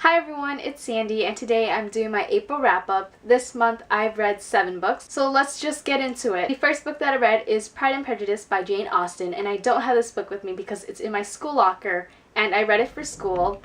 Hi everyone, it's Sandy and today I'm doing my April wrap-up. This month I've read 7 books, so let's just get into it. The first book that I read is Pride and Prejudice by Jane Austen, and I don't have this book with me because it's in my school locker and I read it for school.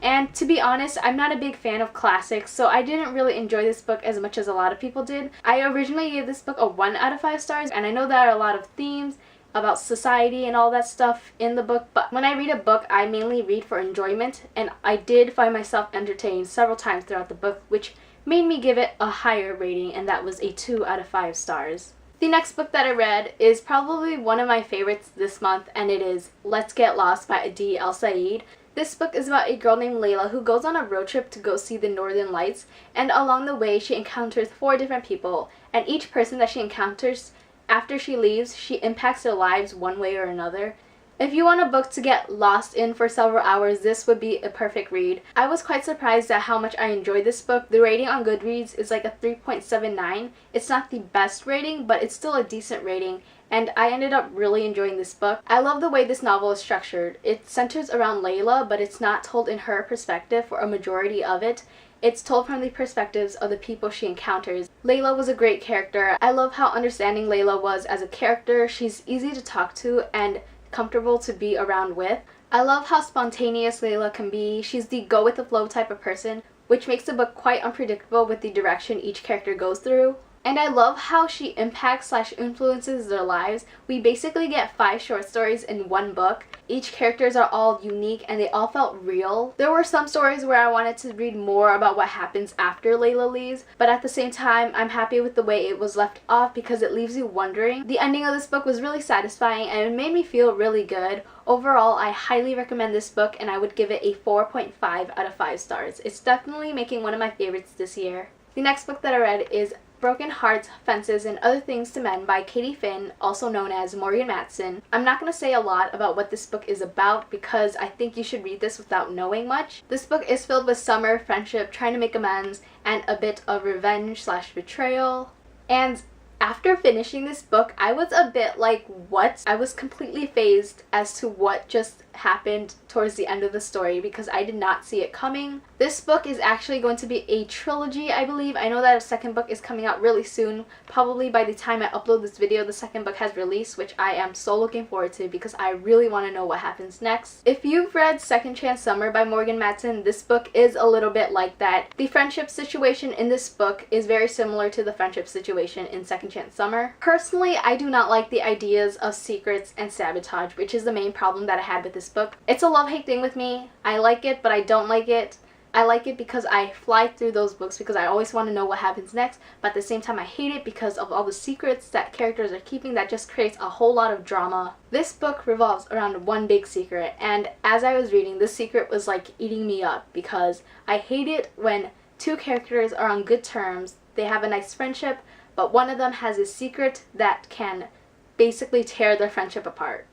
And to be honest, I'm not a big fan of classics, so I didn't really enjoy this book as much as a lot of people did. I originally gave this book a 1 out of 5 stars, and I know there are a lot of themes about society and all that stuff in the book, but when I read a book, I mainly read for enjoyment, and I did find myself entertained several times throughout the book, which made me give it a higher rating, and that was a 2 out of 5 stars. The next book that I read is probably one of my favorites this month, and it is Let's Get Lost by Adi El-Said. This book is about a girl named Layla who goes on a road trip to go see the Northern Lights, and along the way she encounters 4 different people, and each person that she encounters after she leaves, she impacts their lives one way or another. If you want a book to get lost in for several hours, this would be a perfect read. I was quite surprised at how much I enjoyed this book. The rating on Goodreads is like a 3.79. It's not the best rating, but it's still a decent rating, and I ended up really enjoying this book. I love the way this novel is structured. It centers around Layla, but it's not told in her perspective for a majority of it. It's told from the perspectives of the people she encounters. Layla was a great character. I love how understanding Layla was as a character. She's easy to talk to and comfortable to be around with. I love how spontaneous Layla can be. She's the go-with-the-flow type of person, which makes the book quite unpredictable with the direction each character goes through. And I love how she impacts/influences their lives. We basically get 5 short stories in one book. Each characters are all unique and they all felt real. There were some stories where I wanted to read more about what happens after Layla leaves, but at the same time I'm happy with the way it was left off because it leaves you wondering. The ending of this book was really satisfying and it made me feel really good. Overall, I highly recommend this book and I would give it a 4.5 out of 5 stars. It's definitely making one of my favorites this year. The next book that I read is Broken Hearts, Fences, and Other Things to Mend by Katie Finn, also known as Morgan Matson. I'm not going to say a lot about what this book is about because I think you should read this without knowing much. This book is filled with summer, friendship, trying to make amends, and a bit of revenge/betrayal. And after finishing this book, I was a bit like, what? I was completely phased as to what just happened towards the end of the story because I did not see it coming. This book is actually going to be a trilogy, I believe. I know that a second book is coming out really soon. Probably by the time I upload this video, the second book has released, which I am so looking forward to because I really want to know what happens next. If you've read Second Chance Summer by Morgan Matson, this book is a little bit like that. The friendship situation in this book is very similar to the friendship situation in Second Chance Summer. Personally, I do not like the ideas of secrets and sabotage, which is the main problem that I had with this book. It's a love-hate thing with me. I like it, but I don't like it. I like it because I fly through those books because I always want to know what happens next, but at the same time I hate it because of all the secrets that characters are keeping that just creates a whole lot of drama. This book revolves around one big secret, and as I was reading, this secret was like eating me up because I hate it when 2 characters are on good terms, they have a nice friendship, but one of them has a secret that can basically tear their friendship apart.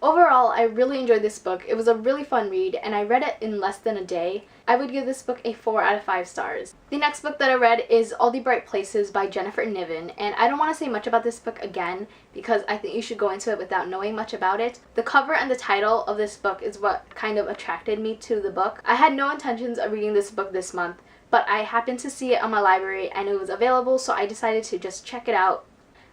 Overall, I really enjoyed this book. It was a really fun read, and I read it in less than a day. I would give this book a 4 out of 5 stars. The next book that I read is All the Bright Places by Jennifer Niven, and I don't want to say much about this book again because I think you should go into it without knowing much about it. The cover and the title of this book is what kind of attracted me to the book. I had no intentions of reading this book this month, but I happened to see it on my library and it was available, so I decided to just check it out.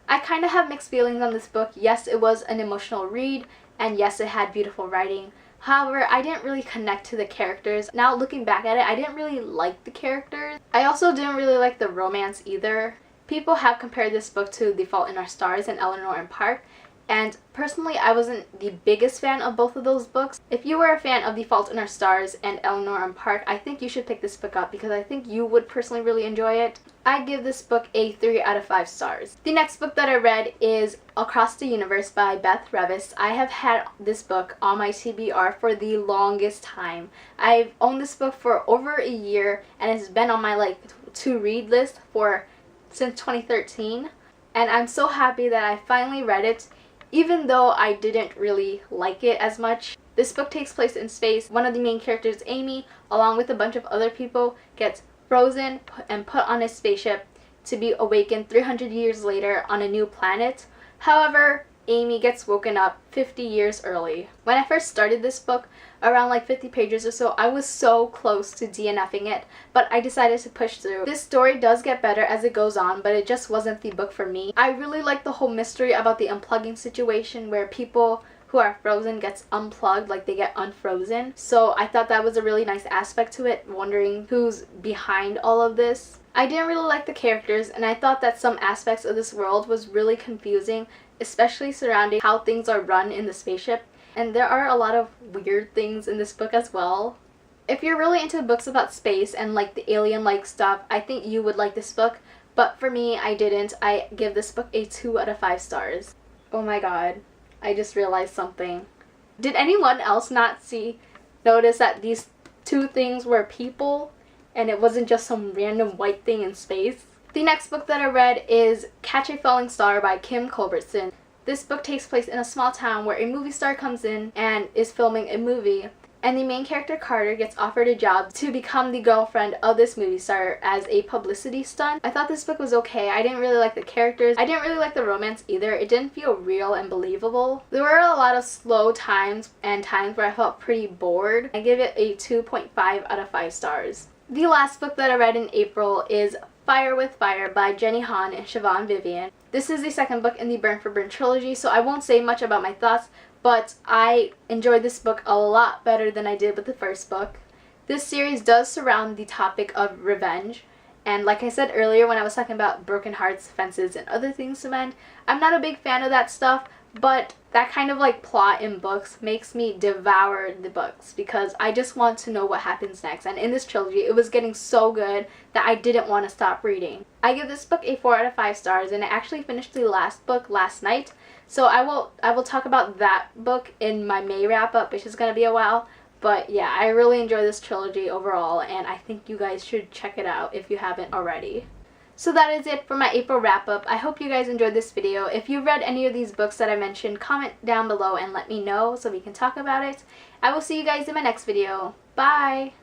I kind of have mixed feelings on this book. Yes, it was an emotional read, and yes, it had beautiful writing. However, I didn't really connect to the characters. Now looking back at it, I didn't really like the characters. I also didn't really like the romance either. People have compared this book to The Fault in Our Stars and Eleanor and Park, and personally I wasn't the biggest fan of both of those books. If you were a fan of The Fault in Our Stars and Eleanor and Park, I think you should pick this book up because I think you would personally really enjoy it. I give this book a 3 out of 5 stars. The next book that I read is Across the Universe by Beth Revis. I have had this book on my TBR for the longest time. I've owned this book for over a year and it's been on my to-read list since 2013, and I'm so happy that I finally read it. Even though I didn't really like it as much. This book takes place in space. One of the main characters, Amy, along with a bunch of other people, gets frozen and put on a spaceship to be awakened 300 years later on a new planet. However, Amy gets woken up 50 years early. When I first started this book, around like 50 pages or so, I was so close to DNFing it, but I decided to push through. This story does get better as it goes on, but it just wasn't the book for me. I really like the whole mystery about the unplugging situation where people who are frozen gets unplugged, like they get unfrozen. So I thought that was a really nice aspect to it, wondering who's behind all of this. I didn't really like the characters, and I thought that some aspects of this world was really confusing, especially surrounding how things are run in the spaceship. And there are a lot of weird things in this book as well. If you're really into books about space and like the alien-like stuff, I think you would like this book. But for me, I didn't. I give this book a 2 out of 5 stars. Oh my god. I just realized something. Did anyone else not notice that these two things were people and it wasn't just some random white thing in space? The next book that I read is Catch a Falling Star by Kim Culbertson. This book takes place in a small town where a movie star comes in and is filming a movie, and the main character Carter gets offered a job to become the girlfriend of this movie star as a publicity stunt. I thought this book was okay. I didn't really like the characters. I didn't really like the romance either. It didn't feel real and believable. There were a lot of slow times and times where I felt pretty bored. I give it a 2.5 out of 5 stars. The last book that I read in April is Fire with Fire by Jenny Han and Siobhan Vivian. This is the second book in the Burn for Burn trilogy, so I won't say much about my thoughts, but I enjoyed this book a lot better than I did with the first book. This series does surround the topic of revenge, and like I said earlier when I was talking about broken hearts, fences, and other things to mend, I'm not a big fan of that stuff, but that kind of like plot in books makes me devour the books because I just want to know what happens next. And in this trilogy, it was getting so good that I didn't want to stop reading. I give this book a 4 out of 5 stars, and I actually finished the last book last night. So I will talk about that book in my May wrap-up, which is going to be a while. But yeah, I really enjoy this trilogy overall, and I think you guys should check it out if you haven't already. So that is it for my April wrap-up. I hope you guys enjoyed this video. If you read any of these books that I mentioned, comment down below and let me know so we can talk about it. I will see you guys in my next video. Bye!